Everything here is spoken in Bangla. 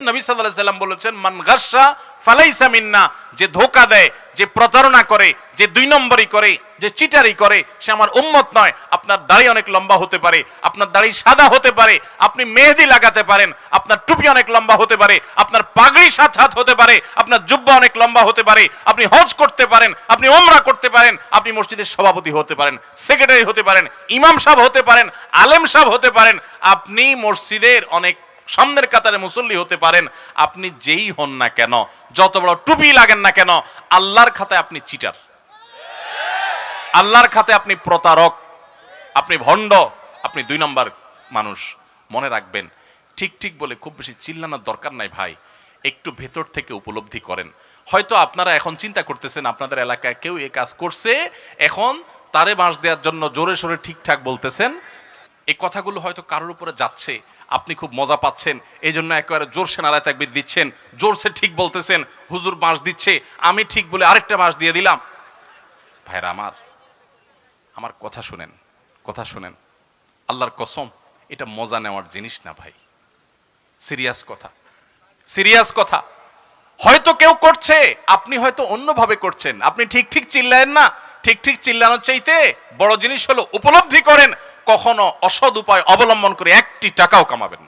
নবী সাল্লাল্লাহু আলাইহি সাল্লাম বলেছেন, মান গাশশা ফালাইসা মিন্না, যে ধোঁকা দেয়, যে প্রতারণা করে, যে দুই নম্বরই করে, যে চিটারি করে, সে আমার উম্মত নয়। আপনার দাড়ি অনেক লম্বা হতে পারে, আপনার দাড়ি সাদা হতে পারে, আপনি মেহেদি লাগাতে পারেন, আপনার টুপি অনেক লম্বা হতে পারে, আপনার পাগড়ি 7 হাত হতে পারে, আপনার জুব্বা অনেক লম্বা হতে পারে, আপনি হজ করতে পারেন, আপনি উমরা করতে পারেন, আপনি মসজিদের সভাপতি হতে পারেন, সেক্রেটারি হতে পারেন, ইমাম সাহেব হতে পারেন, আলেম সাহেব হতে পারেন, আপনি মসজিদের অনেক সামনের কাতারে মুসল্লি হতে পারেন। আপনি যেই হন না কেন, যত বড় টুপি লাগেন না কেন, আল্লাহর খাতায় আপনি চিটার, আল্লাহর খাতায় আপনি প্রতারক, আপনি ভণ্ড, আপনি 2 নম্বর মানুষ। মনে রাখবেন, ঠিক ঠিক বলে খুব বেশি চিল্লানোর দরকার নাই ভাই, একটু ভেতর থেকে উপলব্ধি করেন। হয়তো আপনারা এখন চিন্তা করতেছেন আপনাদের এলাকায় কেউ এই কাজ করছে, এখন তারে বাঁশ দেওয়ার জন্য জোরে সোরে ঠিকঠাক বলতেছেন। এই কথাগুলো হয়তো কারোর উপরে যাচ্ছে, আপনি খুব মজা পাচ্ছেন, এই জন্য একেবারে জোরসে নারায় তাকবীর দিচ্ছেন, জোরসে ঠিক বলতেছেন, হুজুর বাঁশ দিচ্ছে, আমি ঠিক বলে আরেকটা বাঁশ দিয়ে দিলাম। ভাইরা আমার কথা শুনেন, কথা শুনেন, আল্লাহর কসম, এটা মজা নেওয়ার জিনিস না ভাই, সিরিয়াস কথা, সিরিয়াস কথা। হয়তো কেউ করছে, আপনি হয়তো অন্যভাবে করছেন, আপনি ঠিক ঠিক চিল্লায়েন না। ঠিক ঠিক চিল্লানোর চাইতে বড় জিনিস হলো উপলব্ধি করেন, কখনো অসৎ উপায় অবলম্বন করে 1টি টাকাও কামাবেন না।